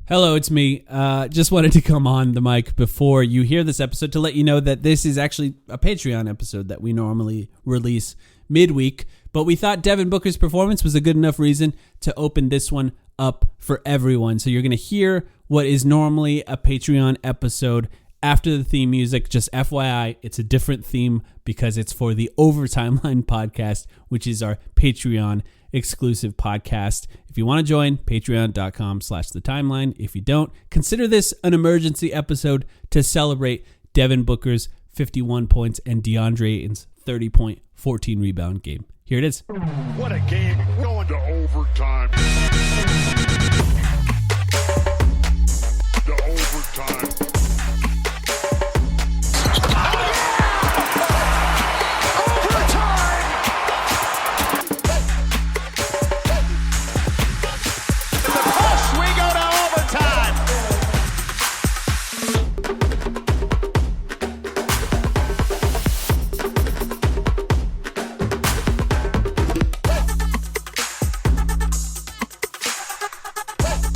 Hello, it's me. Just wanted to come on the mic before you hear this episode to let you know that this is actually a Patreon episode that we normally release midweek, but we thought Devin Booker's performance was a good enough reason to open this one up for everyone. So you're going to hear what is normally a Patreon episode after the theme music. Just FYI, it's a different theme because it's for the OverTimeline podcast, which is our Patreon exclusive podcast. If you want to join, patreon.com/thetimeline. If you don't, consider this an emergency episode to celebrate Devin Booker's 51 points and Deandre Ayton's 30-point, 14-rebound game. Here it is. What a game. Going to overtime. The overtime.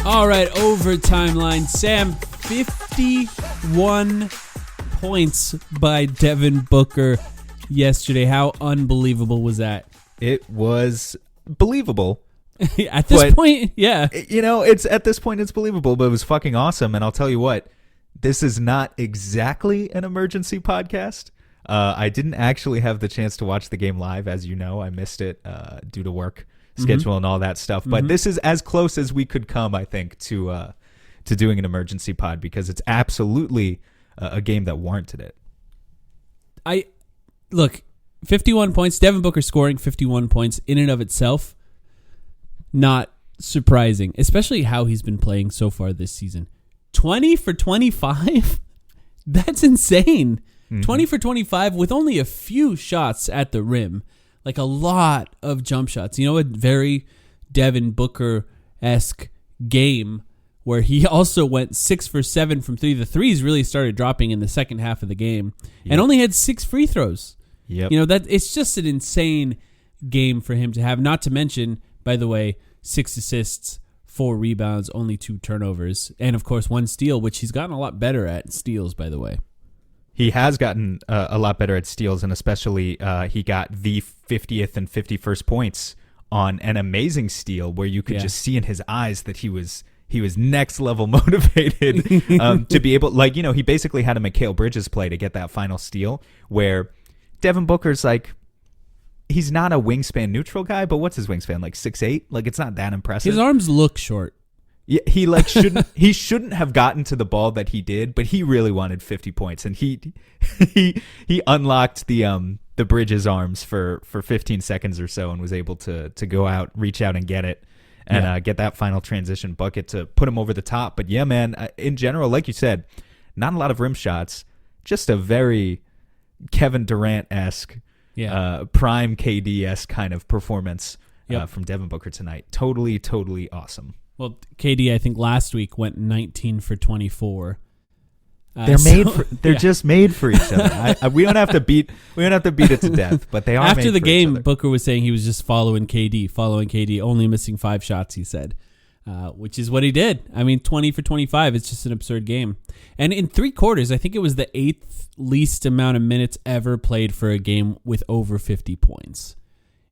All right, OverTimeline. Sam, 51 points by Devin Booker yesterday. How unbelievable was that? It was believable. At this point, yeah. You know, it's believable, but it was fucking awesome. And I'll tell you what, this is not exactly an emergency podcast. I didn't actually have the chance to watch the game live. As you know, I missed it due to work schedule and all that stuff. But this is as close as we could come, I think, to doing an emergency pod because it's absolutely a game that warranted it. Look, 51 points, Devin Booker scoring 51 points in and of itself, not surprising, especially how he's been playing so far this season. 20 for 25? That's insane. 20 for 25 with only a few shots at the rim. Like a lot of jump shots. You know, a very Devin Booker-esque game where he also went 6 for 7 from three. The threes really started dropping in the second half of the game and only had 6 free throws. Yep. You know, that it's just an insane game for him to have. Not to mention, by the way, 6 assists, 4 rebounds, only 2 turnovers, and of course 1 steal, which he's gotten a lot better at steals, by the way. He has gotten a lot better at steals, and especially he got the 50th and 51st points on an amazing steal where you could just see in his eyes that he was next level motivated to be able, like, you know, he basically had a Mikal Bridges play to get that final steal where Devin Booker's like, he's not a wingspan neutral guy, but what's his wingspan? Like 6'8"? Like, it's not that impressive. His arms look short. Yeah, he shouldn't have gotten to the ball that he did, but he really wanted 50 points, and he unlocked the Bridges arms for 15 seconds or so, and was able to go out, reach out, and get it, and get that final transition bucket to put him over the top. But yeah, man, in general, like you said, not a lot of rim shots, just a very Kevin Durant-esque, prime KD-esque kind of performance from Devin Booker tonight. Totally awesome. Well, KD, I think last week went 19 for 24. They're just made for each other. We don't have to beat it to death, but they are. After made the for game, each other. Booker was saying he was just following KD, only missing 5 shots. He said, which is what he did. I mean, 20 for 25. It's just an absurd game. And in 3 quarters, I think it was the 8th least amount of minutes ever played for a game with over 50 points.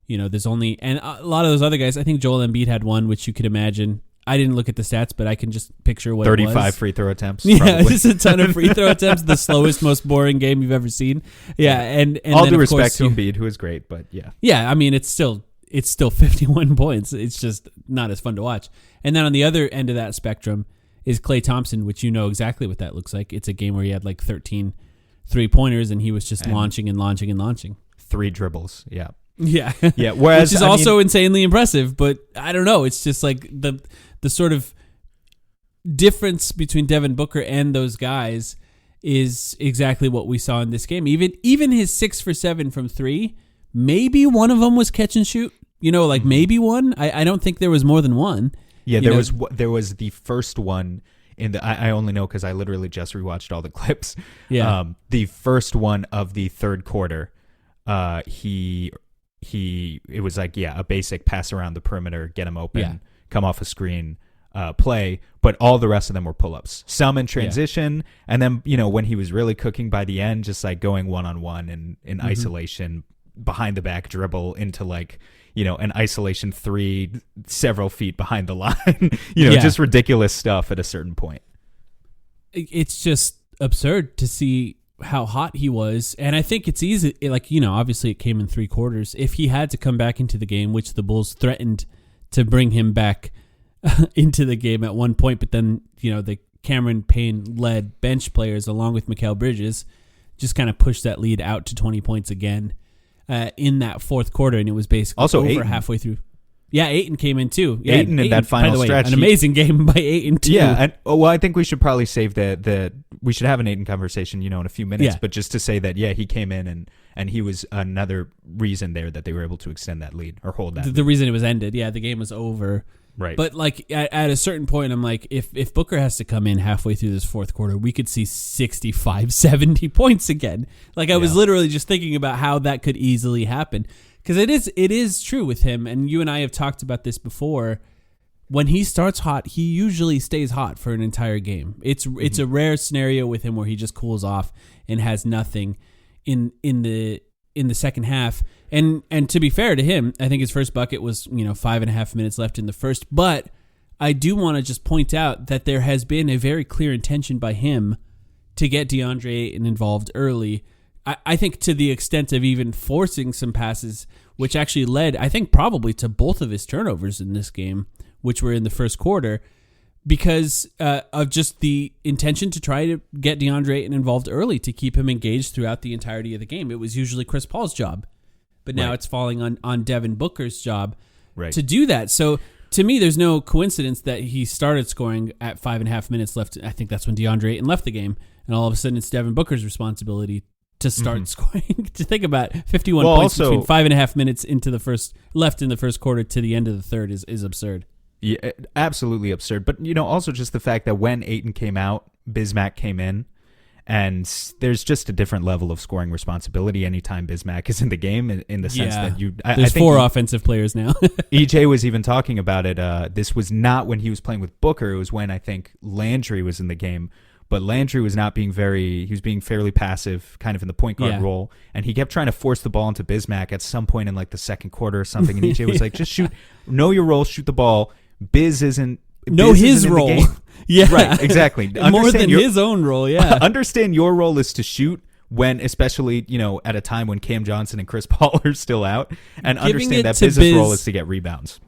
You know, there's only, and a lot of those other guys. I think Joel Embiid had one, which you could imagine. I didn't look at the stats, but I can just picture what 35 it was. free throw attempts. Yeah, just a ton of free throw attempts. The slowest, most boring game you've ever seen. Yeah, and all then, due of respect course, to Embiid, who is great, but yeah. Yeah, I mean, it's still 51 points. It's just not as fun to watch. And then on the other end of that spectrum is Klay Thompson, which you know exactly what that looks like. It's a game where he had like 13 3-pointers, and he was just launching and launching and launching. 3 dribbles, yeah. Yeah. Yeah, whereas, which is also insanely impressive, but I don't know. It's just like the sort of difference between Devin Booker and those guys is exactly what we saw in this game. Even his 6 for 7 from 3, maybe one of them was catch and shoot. You know, like maybe one. I don't think there was more than one. Yeah, there was the first one in the. I only know because I literally just rewatched all the clips. Yeah. The first one of the third quarter, it was like a basic pass around the perimeter, get him open, come off a screen. play, but all the rest of them were pull-ups. Some in transition, and then when he was really cooking by the end, just like going one-on-one and in isolation, behind the back dribble into like an isolation 3 several feet behind the line. Just ridiculous stuff at a certain point. It's just absurd to see how hot he was, and I think it's easy. Like obviously it came in 3 quarters. If he had to come back into the game, which the Bulls threatened to bring him back into the game at one point, but then the Cameron Payne-led bench players, along with Mikal Bridges, just kind of pushed that lead out to 20 points again in that fourth quarter, and it was basically also over Ayton. Halfway through. Yeah, Ayton came in too. Yeah, Ayton in that final by the way, stretch, an amazing game by Ayton too. Yeah, and I think we should probably save we should have an Ayton conversation, in a few minutes. Yeah. But just to say that, he came in and he was another reason there that they were able to extend that lead or hold that. The reason it was ended, the game was over. Right. But like at a certain point, I'm like, if Booker has to come in halfway through this fourth quarter, we could see 65, 70 points again. Like I was literally just thinking about how that could easily happen. Because it is true with him, and you and I have talked about this before. When he starts hot, he usually stays hot for an entire game. It's a rare scenario with him where he just cools off and has nothing in the second half. And to be fair to him, I think his first bucket was 5.5 minutes left in the first. But I do want to just point out that there has been a very clear intention by him to get Deandre Ayton involved early. I think to the extent of even forcing some passes, which actually led, I think, probably to both of his turnovers in this game, which were in the first quarter, because of just the intention to try to get Deandre Ayton involved early to keep him engaged throughout the entirety of the game. It was usually Chris Paul's job, but now it's falling on Devin Booker's job to do that. So to me, there's no coincidence that he started scoring at 5.5 minutes left. I think that's when Deandre Ayton left the game, and all of a sudden it's Devin Booker's responsibility to start scoring. To think about 51 points between 5.5 minutes left in the first quarter to the end of the third is absurd. Yeah, absolutely absurd. But also just the fact that when Ayton came out, Bismack came in, and there's just a different level of scoring responsibility anytime Bismack is in the game. In the sense that there's 4 offensive players now. EJ was even talking about it. This was not when he was playing with Booker. It was when I think Landry was in the game. But Landry was not being he was being fairly passive, kind of in the point guard role. And he kept trying to force the ball into Bismack at some point in like the second quarter or something. And EJ was like, just shoot, know your role, shoot the ball. Biz isn't. Know his role. Yeah. Right, exactly. More than his own role, yeah. Understand your role is to shoot when, especially, at a time when Cam Johnson and Chris Paul are still out. And understand that Biz's role is to get rebounds.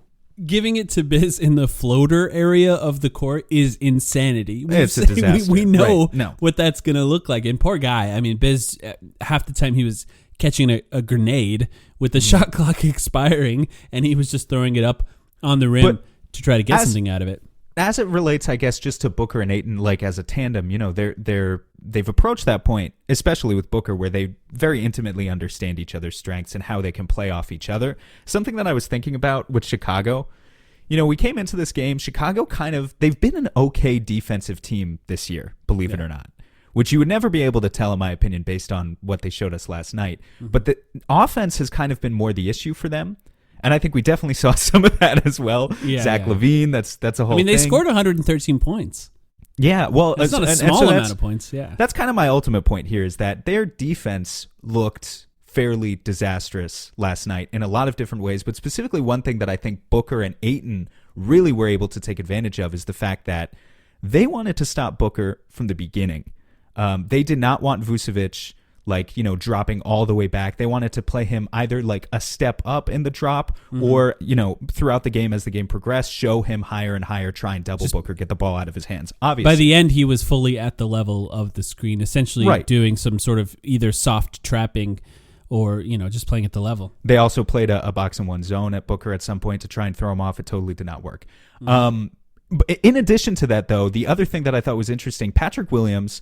Giving it to Biz in the floater area of the court is insanity. It's a disaster. We know what that's going to look like. And poor guy, I mean, Biz, half the time he was catching a grenade with the shot clock expiring, and he was just throwing it up on the rim to try to get something out of it. As it relates, I guess, just to Booker and Ayton, like as a tandem, they've approached that point, especially with Booker, where they very intimately understand each other's strengths and how they can play off each other. Something that I was thinking about with Chicago, we came into this game, Chicago they've been an okay defensive team this year, believe it or not, which you would never be able to tell, in my opinion, based on what they showed us last night. But the offense has kind of been more the issue for them. And I think we definitely saw some of that as well. Zach LaVine, that's a whole thing. They scored 113 points. Yeah, well, it's not a small amount of points. Yeah, that's kind of my ultimate point here, is that their defense looked fairly disastrous last night in a lot of different ways. But specifically, one thing that I think Booker and Ayton really were able to take advantage of is the fact that they wanted to stop Booker from the beginning. They did not want Vucevic dropping all the way back. They wanted to play him either like a step up in the drop or, throughout the game as the game progressed, show him higher and higher, try and double Booker, get the ball out of his hands. Obviously. By the end, he was fully at the level of the screen, essentially doing some sort of either soft trapping or, just playing at the level. They also played a box and one zone at Booker at some point to try and throw him off. It totally did not work. In addition to that, though, the other thing that I thought was interesting, Patrick Williams,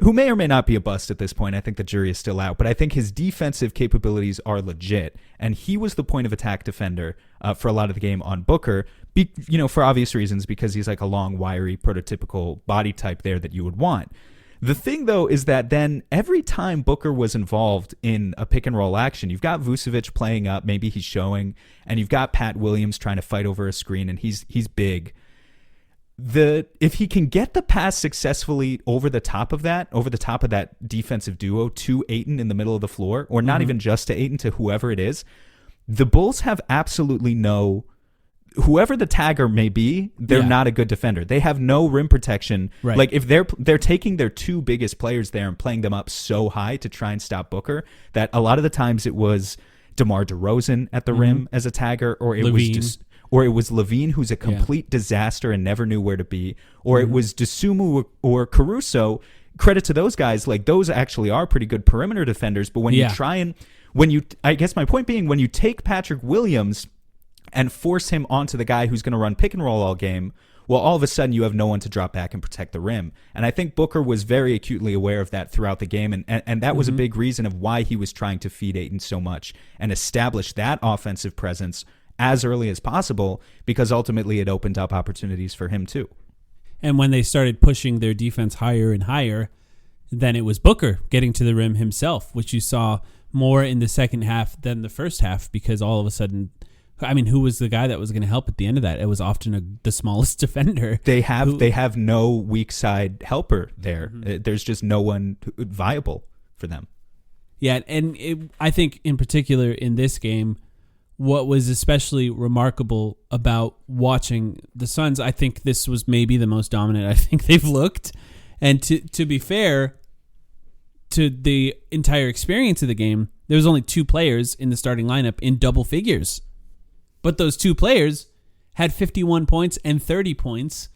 who may or may not be a bust at this point. I think the jury is still out, but I think his defensive capabilities are legit, and he was the point of attack defender for a lot of the game on Booker, for obvious reasons, because he's like a long, wiry, prototypical body type there that you would want. The thing, though, is that then every time Booker was involved in a pick and roll action, you've got Vucevic playing up, maybe he's showing, and you've got Pat Williams trying to fight over a screen, and he's big. if he can get the pass successfully over the top of that defensive duo to Ayton in the middle of the floor, or not even just to Ayton, to whoever it is, the Bulls have absolutely whoever the tagger may be, they're not a good defender. They have no rim protection. Right. Like if they're taking their two biggest players there and playing them up so high to try and stop Booker, that a lot of the times it was DeMar DeRozan at the rim as a tagger, or it was Levine, who's a complete disaster and never knew where to be, or it was Dosunmu or Caruso. Credit to those guys, like those actually are pretty good perimeter defenders. But when I guess my point being, when you take Patrick Williams and force him onto the guy who's going to run pick and roll all game, well, all of a sudden you have no one to drop back and protect the rim. And I think Booker was very acutely aware of that throughout the game, and that was a big reason of why he was trying to feed Ayton so much and establish that offensive presence as early as possible, because ultimately it opened up opportunities for him too. And when they started pushing their defense higher and higher, then it was Booker getting to the rim himself, which you saw more in the second half than the first half, because all of a sudden, I mean, who was the guy that was going to help at the end of that? It was often the smallest defender. They have no weak side helper there. There's just no one viable for them. Yeah, and I think in particular in this game, what was especially remarkable about watching the Suns, I think this was maybe the most dominant I think they've looked. And to be fair to the entire experience of the game, there was only two players in the starting lineup in double figures. But those two players had 51 points and 30 points,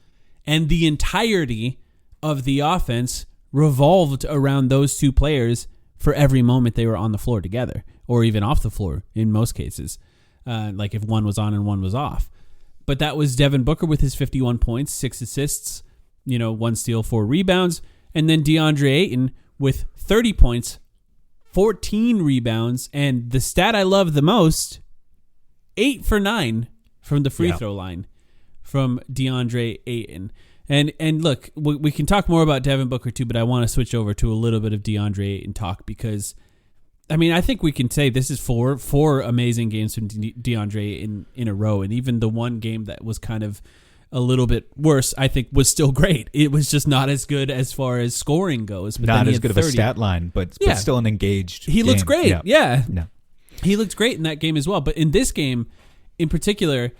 and the entirety of the offense revolved around those two players for every moment they were on the floor together, or even off the floor in most cases, like if one was on and one was off. But that was Devin Booker with his 51 points, 6 assists, 1 steal, 4 rebounds, and then Deandre Ayton with 30 points, 14 rebounds, and the stat I love the most, 8 for 9 from the free throw line from Deandre Ayton. And look, we can talk more about Devin Booker too, but I want to switch over to a little bit of Deandre Ayton talk, because I mean, I think we can say this is four amazing games from Deandre in a row, and even the one game that was kind of a little bit worse, I think, was still great. It was just not as good as far as scoring goes. But not as good 30. Of a stat line, but still an engaged He game. looks great, yeah. No. He looked great in that game as well. But in this game, in particular,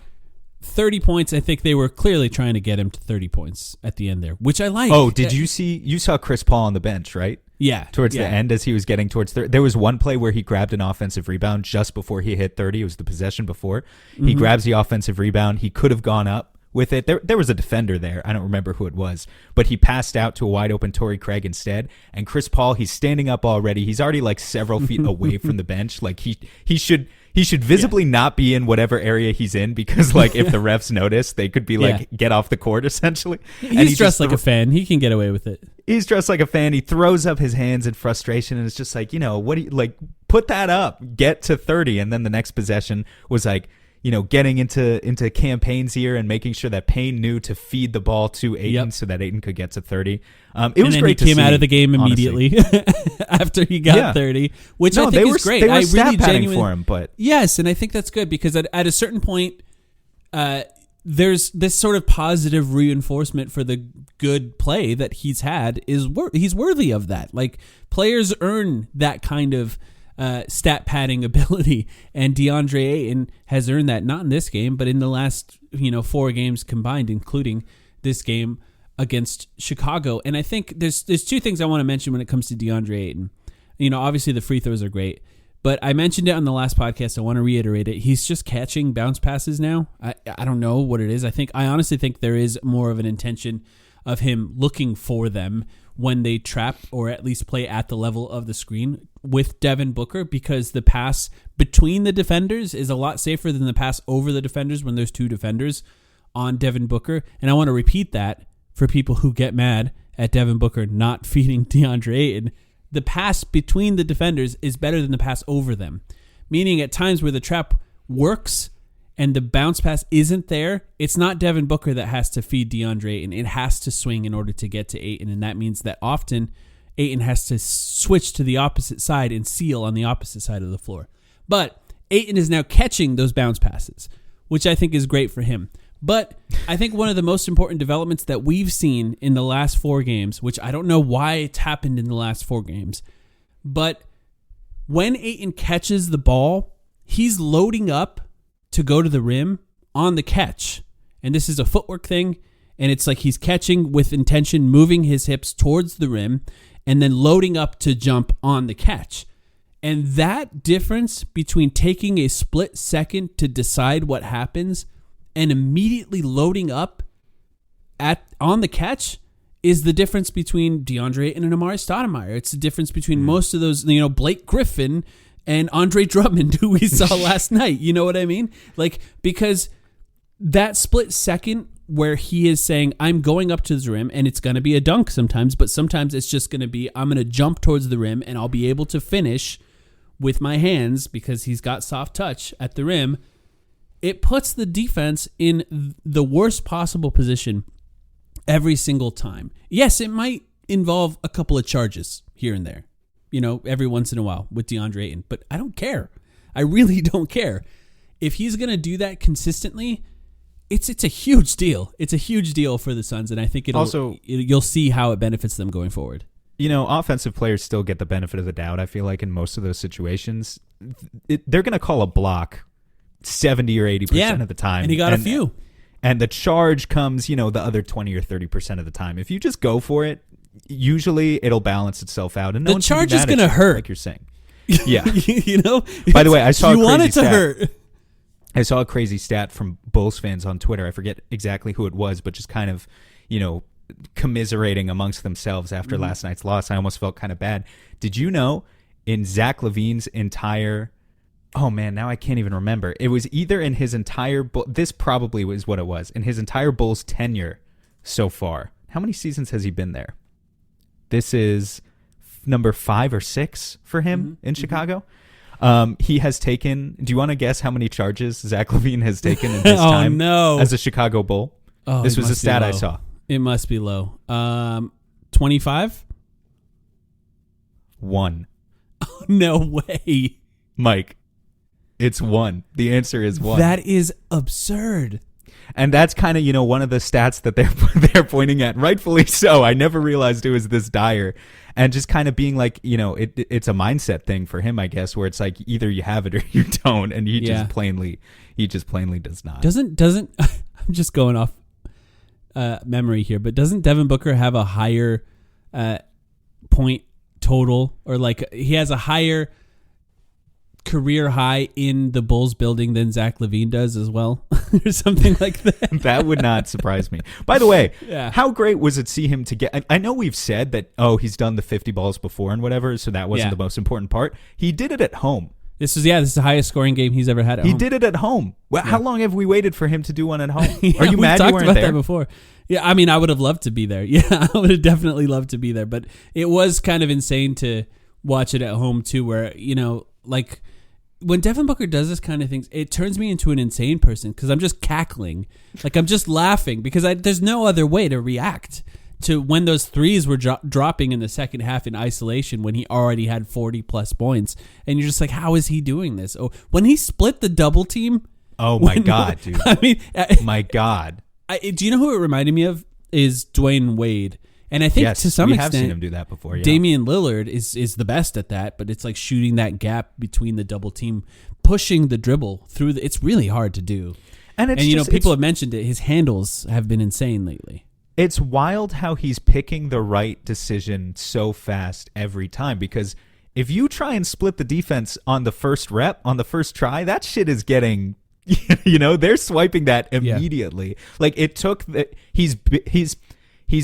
30 points, I think they were clearly trying to get him to 30 points at the end there, which I like. Oh, you saw Chris Paul on the bench, right? Yeah. Towards the end, as he was getting towards 30. There was one play where he grabbed an offensive rebound just before he hit 30. It was the possession before. He grabs the offensive rebound. He could have gone up with it. There was a defender there. I don't remember who it was, but he passed out to a wide open Torrey Craig instead. And Chris Paul, he's standing up already. He's already like several feet away from the bench. Like he should visibly not be in whatever area he's in, because like if the refs notice, they could be like, get off the court essentially. He's dressed like a fan. He can get away with it. He's dressed like a fan. He throws up his hands in frustration, and it's just like, what do you like? Put that up, get to 30. And then the next possession was like, getting into campaigns here and making sure that Payne knew to feed the ball to Ayton so that Ayton could get to 30. It was great to see. He came out of the game immediately after he got 30, which I think is great. They were I stat really padding for him, but yes, and I think that's good, because at a certain point, there's this sort of positive reinforcement for the good play that he's had. He's worthy of that. Like, players earn that kind of stat padding ability, and Deandre Ayton has earned that, not in this game, but in the last 4 games combined, including this game against Chicago. And I think there's 2 things I want to mention when it comes to Deandre Ayton. Obviously the free throws are great, but I mentioned it on the last podcast. I want to reiterate it. He's just catching bounce passes now. I don't know what it is. I honestly think there is more of an intention of him looking for them when they trap or at least play at the level of the screen with Devin Booker, because the pass between the defenders is a lot safer than the pass over the defenders when there's 2 defenders on Devin Booker. And I want to repeat that for people who get mad at Devin Booker not feeding Deandre Ayton. The pass between the defenders is better than the pass over them, meaning at times where the trap works and the bounce pass isn't there, it's not Devin Booker that has to feed Deandre Ayton. It has to swing in order to get to Ayton, and that means that often Ayton has to switch to the opposite side and seal on the opposite side of the floor. But Ayton is now catching those bounce passes, which I think is great for him. But I think one of the most important developments that we've seen in the last 4 games, which I don't know why it's happened in the last 4 games, but when Ayton catches the ball, he's loading up to go to the rim on the catch. And this is a footwork thing. And it's like he's catching with intention, moving his hips towards the rim, and then loading up to jump on the catch. And that difference between taking a split second to decide what happens and immediately loading up on the catch is the difference between Deandre Ayton and Amari Stoudemire. It's the difference between most of those, Blake Griffin and Andre Drummond, who we saw last night. You know what I mean? Like, because that split second where he is saying, I'm going up to the rim, and it's going to be a dunk sometimes, but sometimes it's just going to be, I'm going to jump towards the rim, and I'll be able to finish with my hands because he's got soft touch at the rim. It puts the defense in the worst possible position every single time. Yes, it might involve a couple of charges here and there, every once in a while with Deandre Ayton, but I don't care. I really don't care. If he's going to do that consistently, it's a huge deal. It's a huge deal for the Suns, and I think you'll see how it benefits them going forward. Offensive players still get the benefit of the doubt, I feel like, in most of those situations. They're going to call a block 70 or 80% of the time. And he got a few. And the charge comes, the other 20 or 30% of the time. If you just go for it, usually it'll balance itself out. And no the charge is going to hurt. Like you're saying. Yeah. By the way, I saw you want it to hurt. I saw a crazy stat from Bulls fans on Twitter. I forget exactly who it was, but just kind of, commiserating amongst themselves after last night's loss. I almost felt kind of bad. Did you know in Zach LaVine's entire, oh man, now I can't even remember. It was either in his entire, this probably was what it was, in his entire Bulls tenure so far. How many seasons has he been there? This is number 5 or 6 for him in Chicago. He has taken, do you want to guess how many charges Zach LaVine has taken in his time as a Chicago Bull? This was a stat I saw. It must be low. 25? 1. Oh, no way. Mike, it's 1. The answer is 1. That is absurd. And that's kind of, one of the stats that they're pointing at, rightfully so. I never realized it was this dire. And just kind of being like, it's a mindset thing for him, I guess, where it's like either you have it or you don't, and he just plainly does not. Doesn't I'm just going off memory here, but doesn't Devin Booker have a higher point total, or like he has a higher career high in the Bulls building than Zach LaVine does as well, or something like that? That would not surprise me. By the way, how great was it to see him to get? I know we've said that, he's done the 50 balls before and whatever, so that wasn't the most important part. He did it at home. This is the highest scoring game he's ever had at home. He did it at home. Well, how long have we waited for him to do one at home? Are you mad you weren't there? We talked about that before. Yeah, I mean, I would have loved to be there. Yeah, I would have definitely loved to be there. But it was kind of insane to watch it at home too, where, like when Devin Booker does this kind of things, it turns me into an insane person because I'm just cackling. Like I'm just laughing because there's no other way to react to when those threes were dropping in the second half in isolation when he already had 40 plus points. And you're just like, how is he doing this? Oh, when he split the double team. Oh my God, dude. I mean, my God. Do you know who it reminded me of? Is Dwayne Wade. And I think to some extent, we have seen him do that before. Yeah. Damian Lillard is the best at that, but it's like shooting that gap between the double team, pushing the dribble through. It's really hard to do. And people have mentioned it. His handles have been insane lately. It's wild how he's picking the right decision so fast every time, because if you try and split the defense on the first rep, on the first try, that shit is getting, they're swiping that immediately. Yeah. Like it took he's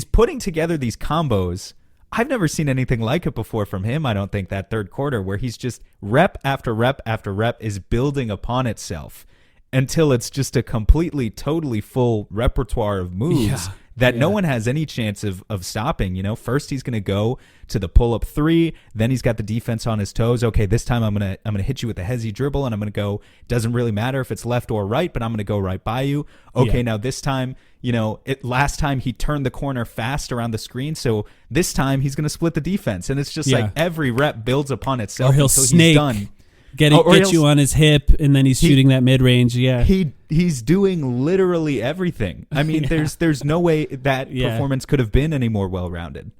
putting together these combos. I've never seen anything like it before from him. I don't think that third quarter where he's just rep after rep after rep is building upon itself until it's just a completely, totally full repertoire of moves that no one has any chance of stopping. First he's going to go to the pull-up 3, then he's got the defense on his toes. Okay, this time I'm going to hit you with a hezzy dribble, and I'm going to go, doesn't really matter if it's left or right, but I'm going to go right by you. Okay, now this time, last time he turned the corner fast around the screen, so this time he's going to split the defense, and it's just like every rep builds upon itself or he'll until snake. he's done. Get you on his hip, and then he's shooting that mid-range. Yeah. He's doing literally everything. I mean, there's no way that performance could have been any more well-rounded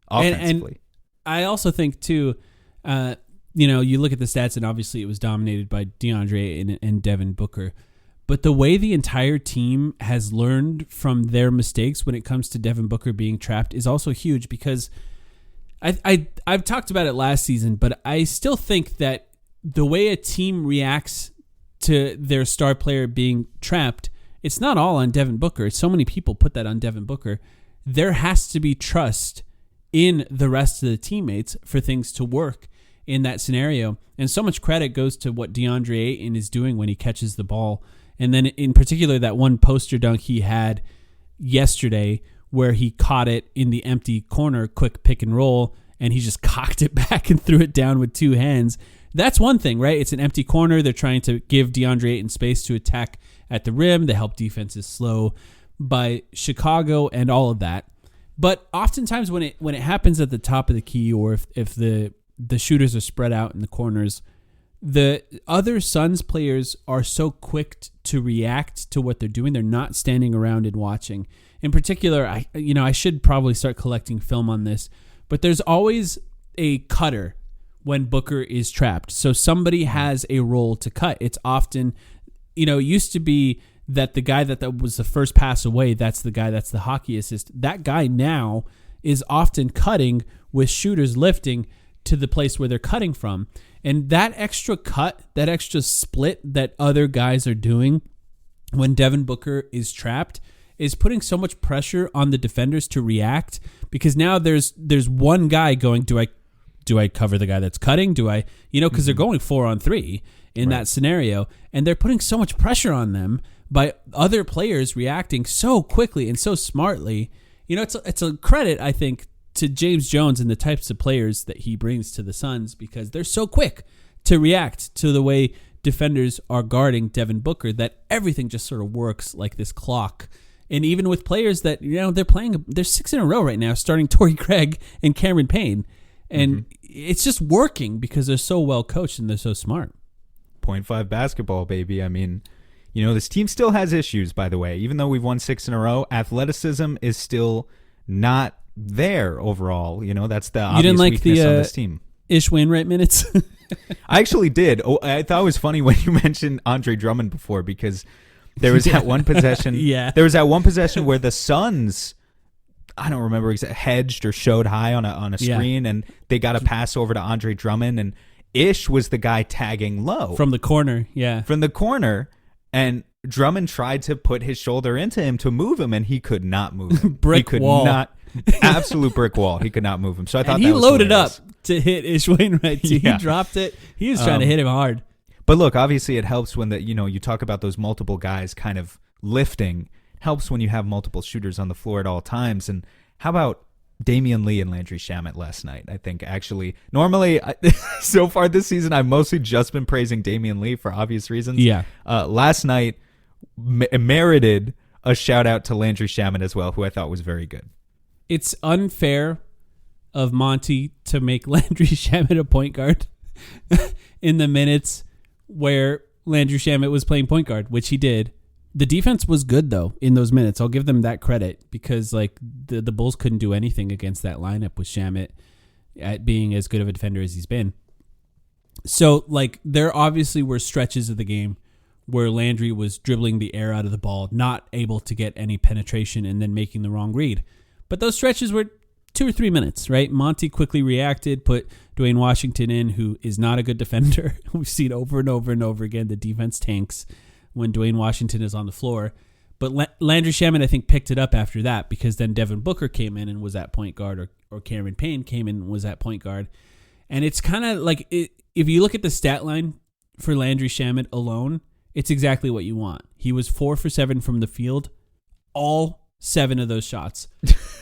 offensively. And I also think, too, you look at the stats, and obviously it was dominated by Deandre and Devin Booker. But the way the entire team has learned from their mistakes when it comes to Devin Booker being trapped is also huge, because I've talked about it last season, but I still think that the way a team reacts to their star player being trapped, it's not all on Devin Booker. So many people put that on Devin Booker. There has to be trust in the rest of the teammates for things to work in that scenario. And so much credit goes to what Deandre Ayton is doing when he catches the ball. And then in particular, that one poster dunk he had yesterday where he caught it in the empty corner, quick pick and roll, and he just cocked it back and threw it down with two hands. That's one thing, right? It's an empty corner. They're trying to give Deandre Ayton space to attack at the rim. They help defenses slow by Chicago and all of that. But oftentimes when it happens at the top of the key, or if the shooters are spread out in the corners, the other Suns players are so quick to react to what they're doing. They're not standing around and watching. In particular, I should probably start collecting film on this, but there's always a cutter when Booker is trapped. So somebody has a role to cut. It's often, it used to be that the guy that was the first pass away, that's the guy that's the hockey assist. That guy now is often cutting with shooters lifting to the place where they're cutting from. And that extra cut, that extra split that other guys are doing when Devin Booker is trapped is putting so much pressure on the defenders to react, because now there's one guy going, do I cover the guy that's cutting? Do I, because they're going 4-on-3 in that scenario, and they're putting so much pressure on them by other players reacting so quickly and so smartly. It's a credit, I think, to James Jones and the types of players that he brings to the Suns, because they're so quick to react to the way defenders are guarding Devin Booker that everything just sort of works like this clock. And even with players that, they're 6 in a row right now, starting Torrey Craig and Cameron Payne. And it's just working because they're so well coached and they're so smart. 0.5 basketball, baby. I mean, this team still has issues, by the way. Even though we've won 6 in a row, athleticism is still not there overall. That's the obvious weakness on this team. Ish Wainwright minutes? I actually did. Oh, I thought it was funny when you mentioned Andre Drummond before, because there was that one possession. There was that one possession where the Suns, I don't remember exactly, hedged or showed high on a screen, and they got a pass over to Andre Drummond, and Ish was the guy tagging low from the corner. And Drummond tried to put his shoulder into him to move him, and he could not move him. Absolute brick wall. He could not move him. So I thought he that was loaded hilarious. up to hit Ish Wainwright. He dropped it. He was trying to hit him hard. But look, obviously it helps when you talk about those multiple guys kind of lifting. It helps when you have multiple shooters on the floor at all times. And how about Damian Lee and Landry Shamet last night? I think actually, normally so far this season, I've mostly just been praising Damian Lee for obvious reasons. Last night merited a shout out to Landry Shamet as well, who I thought was very good. It's unfair of Monty to make Landry Shamet a point guard in the minutes where Landry Shamet was playing point guard, which he did. The defense was good, though, in those minutes. I'll give them that credit, because the Bulls couldn't do anything against that lineup with Shamet at being as good of a defender as he's been. So, there obviously were stretches of the game where Landry was dribbling the air out of the ball, not able to get any penetration, and then making the wrong read. But those stretches were 2 or 3 minutes, right? Monty quickly reacted, put Dwayne Washington in, who is not a good defender. We've seen over and over and over again the defense tanks when Dwayne Washington is on the floor. But Landry Shamet, I think, picked it up after that, because then Devin Booker came in and was at point guard, or Cameron Payne came in and was at point guard. And it's kind of like, if you look at the stat line for Landry Shamet alone, it's exactly what you want. He was 4 for 7 from the field. All 7 of those shots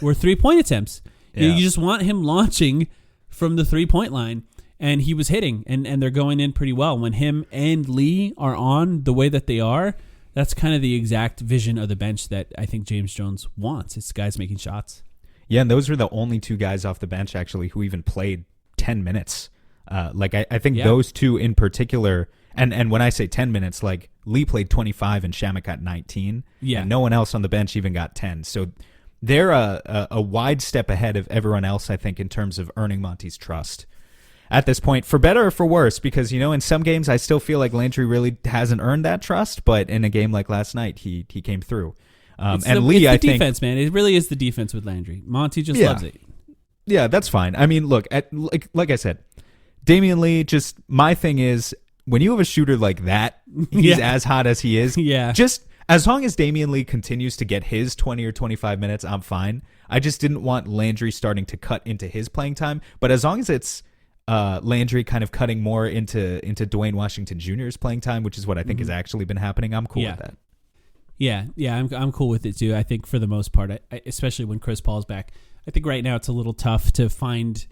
were 3-point attempts. You just want him launching from the 3-point line. And he was hitting, and they're going in pretty well. When him and Lee are on the way that they are, that's kind of the exact vision of the bench that I think James Jones wants. It's guys making shots. Yeah, and those were the only 2 guys off the bench, actually, who even played 10 minutes I think those two in particular, and when I say 10 minutes, like Lee played 25 and Shamet got 19. Yeah. And no one else on the bench even got 10. So they're a wide step ahead of everyone else, I think, in terms of earning Monty's trust at this point, for better or for worse, because, in some games I still feel like Landry really hasn't earned that trust, but in a game like last night, he came through. Lee, I think, defense, man. It really is the defense with Landry. Monty just loves it. Yeah, that's fine. I mean, look, like I said, Damian Lee, just my thing is, when you have a shooter like that, he's as hot as he is. Yeah. Just as long as Damian Lee continues to get his 20 or 25 minutes, I'm fine. I just didn't want Landry starting to cut into his playing time. But as long as it's Landry kind of cutting more into Dwayne Washington Jr.'s playing time, which is what I think has actually been happening, I'm cool with that. Yeah, I'm cool with it too. I think for the most part, especially when Chris Paul's back, I think right now it's a little tough to find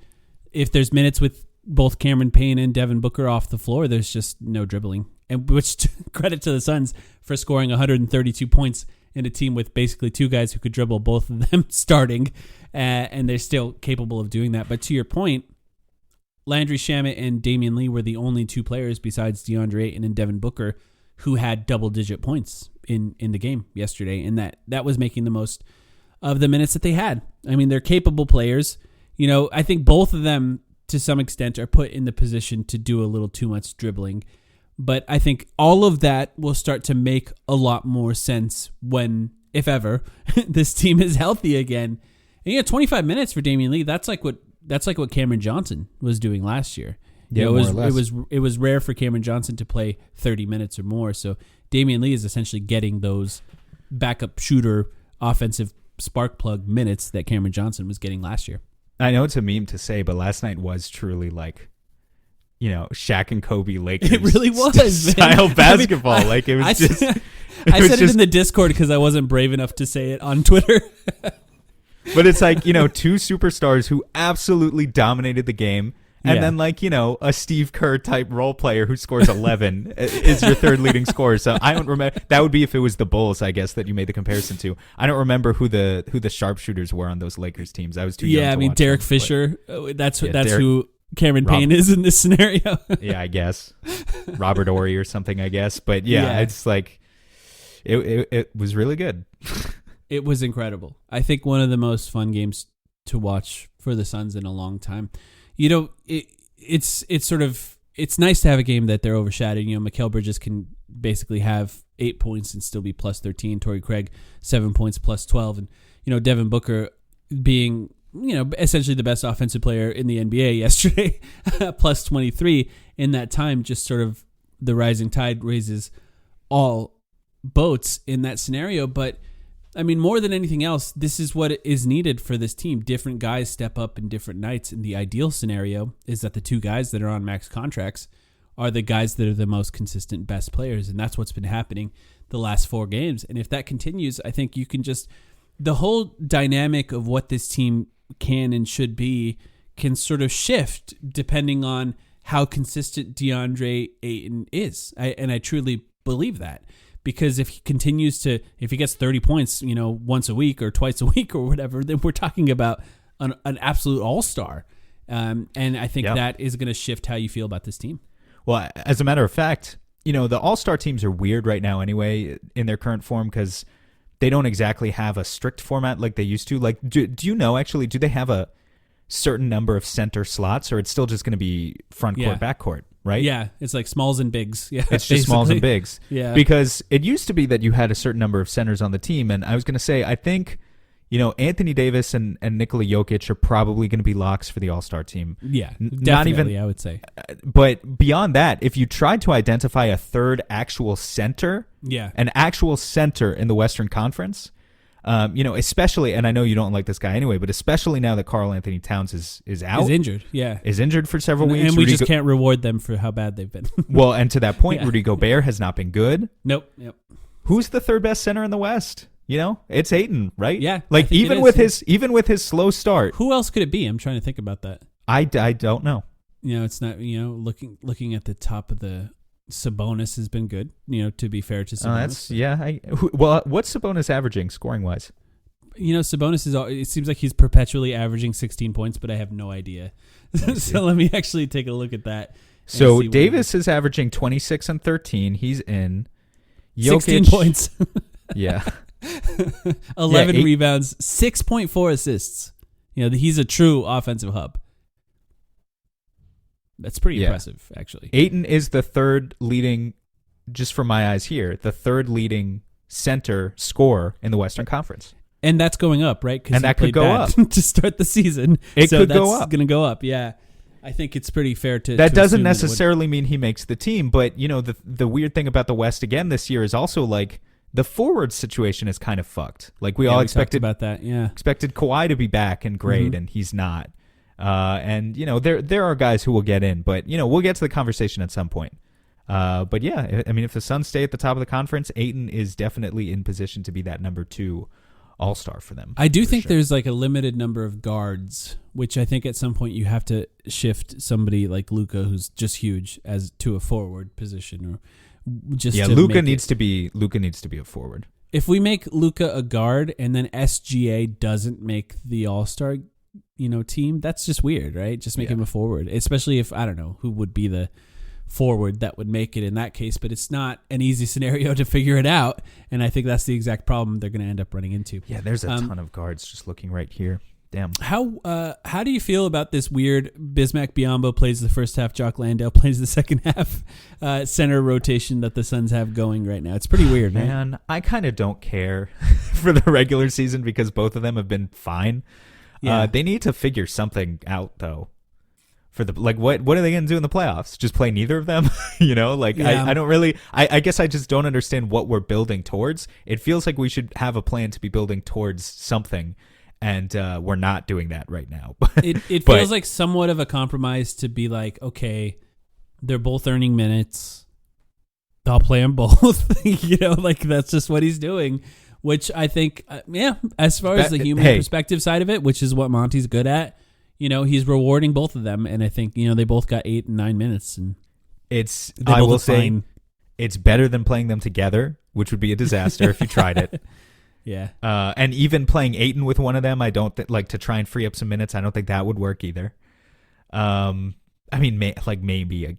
if there's minutes with both Cameron Payne and Devin Booker off the floor. There's just no dribbling, and which credit to the Suns for scoring 132 points in a team with basically two guys who could dribble, both of them starting, and they're still capable of doing that. But to your point, Landry Shamet and Damian Lee were the only two players besides DeAndre Ayton and Devin Booker who had double-digit points in the game yesterday, and that was making the most of the minutes that they had. I mean, they're capable players. I think both of them, to some extent, are put in the position to do a little too much dribbling, but I think all of that will start to make a lot more sense when, if ever, this team is healthy again. And 25 minutes for Damian Lee, that's like what Cameron Johnson was doing last year. Yeah, it was rare for Cameron Johnson to play 30 minutes or more. So Damian Lee is essentially getting those backup shooter, offensive spark plug minutes that Cameron Johnson was getting last year. I know it's a meme to say, but last night was truly like, Shaq and Kobe Lakers. It really was style man. basketball. I mean, like it was I just. said it in the Discord because I wasn't brave enough to say it on Twitter. But it's like, two superstars who absolutely dominated the game. And then, a Steve Kerr type role player who scores 11 is your third leading scorer. So I don't remember. That would be if it was the Bulls, I guess, that you made the comparison to. I don't remember who the sharpshooters were on those Lakers teams. I was too young to watch Derek them, Fisher. That's who Cameron Payne is in this scenario. Yeah, I guess. Robert Horry or something, I guess. But it's like it was really good. It was incredible. I think one of the most fun games to watch for the Suns in a long time. It's nice to have a game that they're overshadowing. Mikal Bridges can basically have 8 points and still be plus 13. Torrey Craig, 7 points plus 12. And, Devin Booker being, essentially the best offensive player in the NBA yesterday, plus 23 in that time. Just sort of the rising tide raises all boats in that scenario. But I mean, more than anything else, this is what is needed for this team. Different guys step up in different nights. And the ideal scenario is that the two guys that are on max contracts are the guys that are the most consistent, best players. And that's what's been happening the last 4 games. And if that continues, I think you can the whole dynamic of what this team can and should be can sort of shift depending on how consistent DeAndre Ayton is. I truly believe that. Because if he gets 30 points, once a week or twice a week or whatever, then we're talking about an absolute all-star. And I think that is going to shift how you feel about this team. Well, as a matter of fact, the all-star teams are weird right now anyway in their current form because they don't exactly have a strict format like they used to. Like, do you know, actually, do they have a certain number of center slots or it's still just going to be front court, back court? Right? Yeah, it's like smalls and bigs. Yeah, it's just smalls and bigs. Yeah, because it used to be that you had a certain number of centers on the team, and I was going to say, I think, Anthony Davis and Nikola Jokic are probably going to be locks for the All-Star team. Yeah, definitely, not even, I would say. But beyond that, if you tried to identify a third actual center, an actual center in the Western Conference. Especially, and I know you don't like this guy anyway, but especially now that Karl Anthony Towns is out. Is injured, Is injured for several weeks. And we just can't reward them for how bad they've been. Well, and to that point, Rudy Gobert has not been good. Nope. Yep. Who's the third best center in the West? It's Ayton, right? Yeah. Like even with his slow start. Who else could it be? I'm trying to think about that. I don't know. It's not, looking at the top of the Sabonis has been good, to be fair to Sabonis. What's Sabonis averaging scoring wise? Sabonis it seems like he's perpetually averaging 16 points, but I have no idea. So let me actually take a look at that. So Davis is averaging 26 and 13. He's in. Jokic, 16 points. Yeah. 11 rebounds, 6.4 assists. He's a true offensive hub. That's pretty impressive, actually. Ayton is the third leading, just from my eyes here, the third leading center scorer in the Western Conference. And that's going up, right? And that could go up to start the season. It could go up. It's going to go up, yeah. I think it's pretty fair to. That doesn't necessarily mean he makes the team, but the weird thing about the West again this year is also like the forward situation is kind of fucked. Like we all expected about that, yeah. Expected Kawhi to be back and great, and he's not. And there are guys who will get in, but we'll get to the conversation at some point. But yeah, I mean, if the Suns stay at the top of the conference, Ayton is definitely in position to be that number 2 all-star for them. I do think there's like a limited number of guards, which I think at some point you have to shift somebody like Luka, who's just huge, as to a forward position, or just Luka needs to be a forward. If we make Luka a guard and then SGA doesn't make the all-star, team, that's just weird, right? Just make him a forward, especially if I don't know who would be the forward that would make it in that case, but it's not an easy scenario to figure it out, and I think that's the exact problem they're going to end up running into. Yeah, there's a ton of guards just looking right here. Damn. How do you feel about this weird Bismack Biyombo plays the first half, Jock Landale plays the second half center rotation that the Suns have going right now? It's pretty weird, man. I kind of don't care for the regular season because both of them have been fine. Yeah. They need to figure something out though. For the what are they going to do in the playoffs? Just play neither of them? I don't really. I guess I just don't understand what we're building towards. It feels like we should have a plan to be building towards something, and we're not doing that right now. It feels like somewhat of a compromise to be like, okay, they're both earning minutes. I'll play them both. That's just what he's doing. Which I think, as far as the human perspective side of it, which is what Monty's good at. He's rewarding both of them, and I think they both got 8 and 9 minutes, and I will say it's better than playing them together, which would be a disaster if you tried it. Yeah, and even playing Ayton with one of them, I don't like to try and free up some minutes. I don't think that would work either. I mean, maybe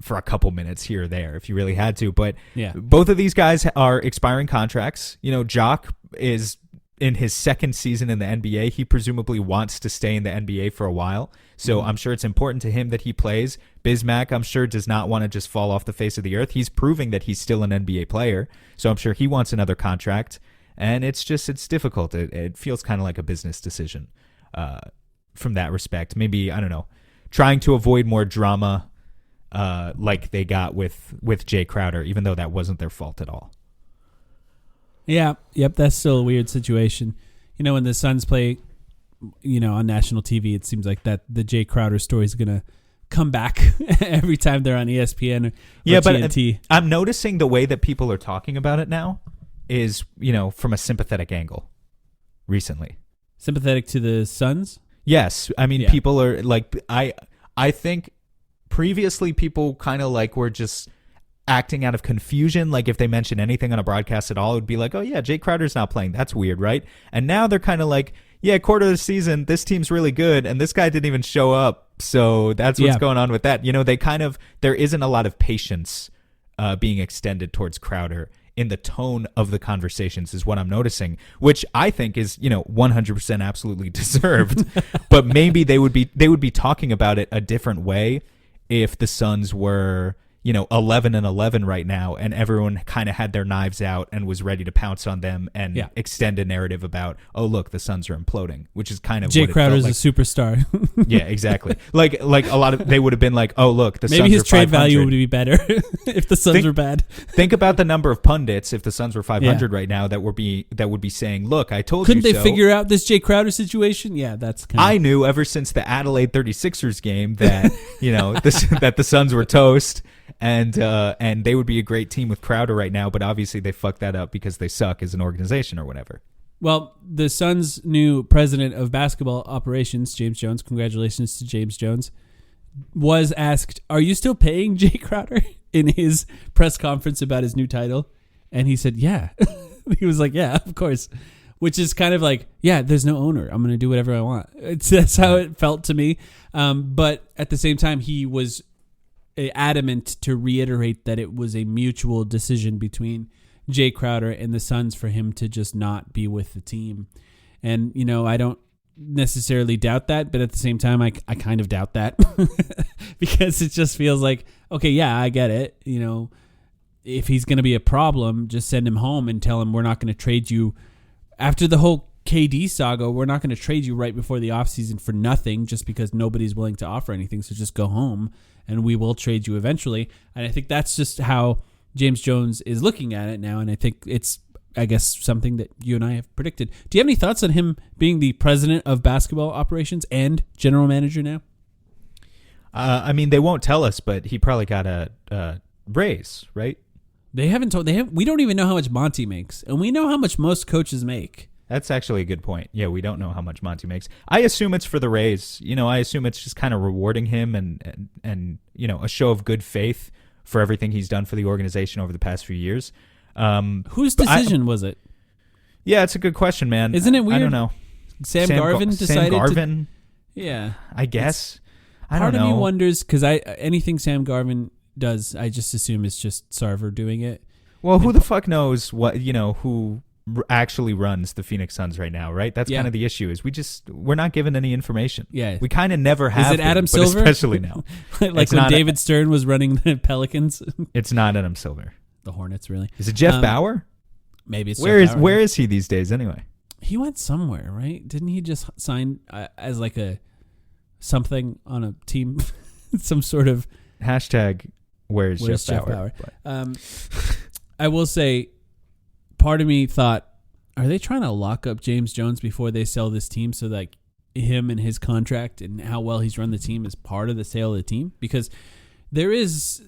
for a couple minutes here or there if you really had to, but both of these guys are expiring contracts. Jock is in his second season in the NBA. He presumably wants to stay in the NBA for a while. So I'm sure it's important to him that he plays. Bismack, I'm sure, does not want to just fall off the face of the earth. He's proving that he's still an NBA player. So I'm sure he wants another contract. And it's difficult. It feels kind of like a business decision from that respect. Maybe, I don't know, trying to avoid more drama like they got with Jay Crowder, even though that wasn't their fault at all. Yeah, yep, that's still a weird situation. When the Suns play, on national TV, it seems like that the Jay Crowder story is going to come back every time they're on ESPN or TNT. But I'm noticing the way that people are talking about it now is, from a sympathetic angle recently. Sympathetic to the Suns? Yes. I mean, people are like, I think previously people kind of were just acting out of confusion. Like if they mention anything on a broadcast at all, it would be like, oh yeah, Jay Crowder's not playing. That's weird, right? And now they're kind of like, yeah, quarter of the season, this team's really good, and this guy didn't even show up. So that's what's going on with that. There isn't a lot of patience being extended towards Crowder in the tone of the conversations is what I'm noticing, which I think is, 100% absolutely deserved. But maybe they would be talking about it a different way if the Suns were 11-11 right now, and everyone kind of had their knives out and was ready to pounce on them and extend a narrative about, oh look, the Suns are imploding, which is kind of Jay what Crowder's like. A superstar. Yeah, exactly. Like a lot of they would have been like, oh look, the maybe Suns his are trade 500. value would be better if the Suns were bad. Think about the number of pundits if the Suns were 500 right now that would be saying, look, I told Couldn't you. Couldn't they figure out this Jay Crowder situation? Yeah, that's kind of. I knew ever since the Adelaide 36ers game that that the Suns were toast. And they would be a great team with Crowder right now, but obviously they fucked that up because they suck as an organization or whatever. Well, the Suns' new president of basketball operations, James Jones, congratulations to James Jones, was asked, are you still paying Jay Crowder in his press conference about his new title? And he said, yeah. He was like, yeah, of course. which is kind of like, yeah, there's no owner. I'm going to do whatever I want. That's how it felt to me. But at the same time, he was adamant to reiterate that it was a mutual decision between Jay Crowder and the Suns for him to just not be with the team. And, I don't necessarily doubt that, but at the same time, I kind of doubt that because it just feels like, okay, yeah, I get it. If he's going to be a problem, just send him home and tell him we're not going to trade you after the whole KD saga. We're not going to trade you right before the offseason for nothing just because nobody's willing to offer anything. So just go home and we will trade you eventually. And I think that's just how James Jones is looking at it now. And I think it's, I guess, something that you and I have predicted. Do you have any thoughts on him being the president of basketball operations and general manager now? They won't tell us, but he probably got a raise, right? They haven't told. We don't even know how much Monty makes, and we know how much most coaches make. That's actually a good point. Yeah, we don't know how much Monty makes. I assume it's for the raise. I assume it's just kind of rewarding him and a show of good faith for everything he's done for the organization over the past few years. Whose decision was it? Yeah, it's a good question, man. Isn't it weird? I don't know. Sam Garvin decided Sam Garvin? Yeah. I guess. I don't know. Part of me wonders, because anything Sam Garvin does, I just assume it's just Sarver doing it. Well, who the fuck knows what, who actually runs the Phoenix Suns right now, right? That's kind of the issue, is we're not given any information. Yeah. We kind of never have. Is it Adam Silver? Especially now. Like when David Stern was running the Pelicans? It's not Adam Silver. The Hornets, really. Is it Jeff Bauer? Maybe it's Jeff Bauer. Where is he these days anyway? He went somewhere, right? Didn't he just sign as like something on a team? Some sort of... Hashtag where's Jeff Bauer? I will say, part of me thought, are they trying to lock up James Jones before they sell this team so like him and his contract and how well he's run the team is part of the sale of the team? Because there is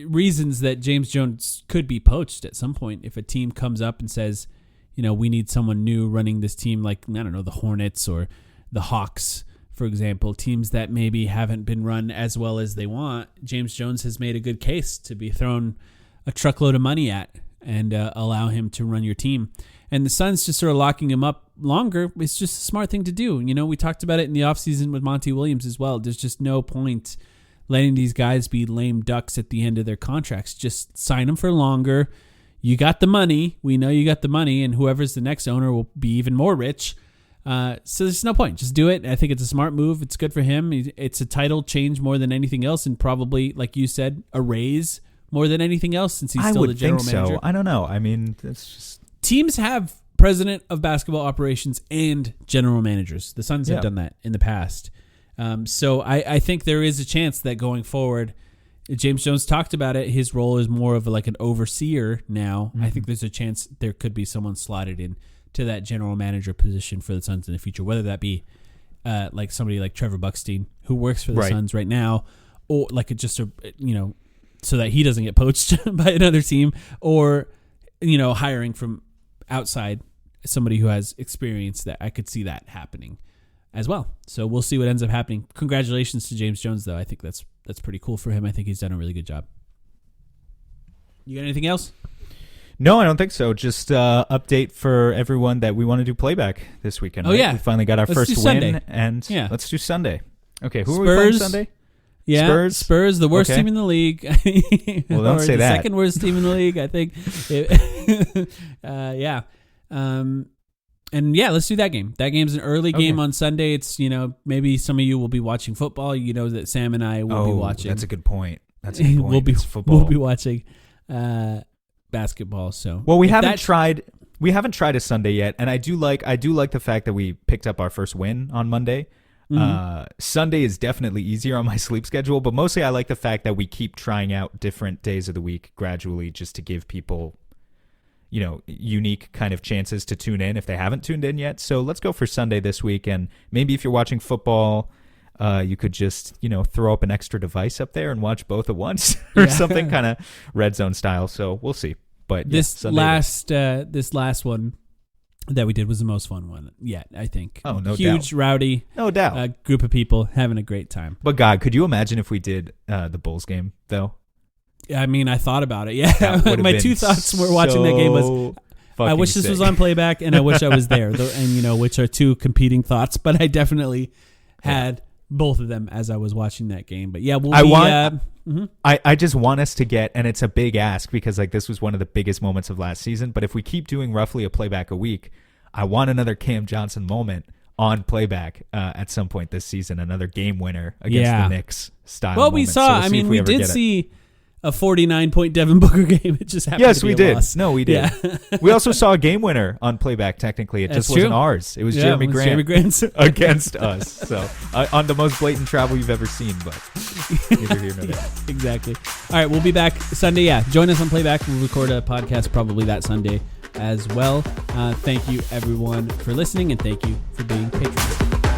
reasons that James Jones could be poached at some point if a team comes up and says, we need someone new running this team, like, I don't know, the Hornets or the Hawks, for example, teams that maybe haven't been run as well as they want. James Jones has made a good case to be thrown a truckload of money at and allow him to run your team. And the Suns just sort of locking him up longer is just a smart thing to do. We talked about it in the offseason with Monty Williams as well. There's just no point letting these guys be lame ducks at the end of their contracts. Just sign them for longer. You got the money. We know you got the money, and whoever's the next owner will be even more rich. So there's no point. Just do it. I think it's a smart move. It's good for him. It's a title change more than anything else, and probably, like you said, a raise more than anything else since he's still the general manager. I would think so. I don't know. I mean, it's just... Teams have president of basketball operations and general managers. The Suns have done that in the past. So I think there is a chance that going forward, James Jones talked about it. His role is more of like an overseer now. Mm-hmm. I think there's a chance there could be someone slotted in to that general manager position for the Suns in the future, whether that be like somebody like Trevor Buckstein, who works for the Suns right now, or like so that he doesn't get poached by another team, or hiring from outside somebody who has experience. That I could see that happening as well. So we'll see what ends up happening. Congratulations to James Jones, though. I think that's pretty cool for him. I think he's done a really good job. You got anything else? No, I don't think so. Just update for everyone that we want to do playback this weekend. Oh, yeah. We finally got our first win. Sunday. And let's do Sunday. Okay, who Spurs, are we playing Sunday? Yeah, Spurs, the worst team in the league. Well, don't say that. The second worst team in the league, I think. Yeah. And yeah, let's do that game. That game's an early game on Sunday. It's, maybe some of you will be watching football. That Sam and I will be watching. That's a good point. We'll be football. We'll be watching basketball. So we haven't tried a Sunday yet, and I do like the fact that we picked up our first win on Monday. Mm-hmm. Sunday is definitely easier on my sleep schedule, but mostly I like the fact that we keep trying out different days of the week gradually, just to give people unique kind of chances to tune in if they haven't tuned in yet. So let's go for Sunday this week. And maybe if you're watching football, you could just, throw up an extra device up there and watch both at once or something kind of red zone style. So we'll see. But this last one that we did was the most fun one yet, I think. Oh, no doubt. Huge, rowdy, no doubt, group of people having a great time. But God, could you imagine if we did the Bulls game though? I mean, I thought about it. Yeah, my two thoughts were watching that game was fucking I wish this sick. was on playback, and I wish I was there. And which are two competing thoughts, but I definitely had both of them as I was watching that game. But yeah, I just want us to get, and it's a big ask because like this was one of the biggest moments of last season. But if we keep doing roughly a playback a week, I want another Cam Johnson moment on playback at some point this season, another game winner against the Knicks style. Well, moment. we saw. So we did see a 49-point Devin Booker game. It just happened to be a loss. No, we did. Yeah. We also saw a game winner on playback. Technically, it just wasn't ours. It was Jeremy Grant against us. So on the most blatant travel you've ever seen, but neither here nor there. Exactly. All right, we'll be back Sunday. Yeah, join us on playback. We'll record a podcast probably that Sunday as well. Thank you everyone for listening, and thank you for being patrons.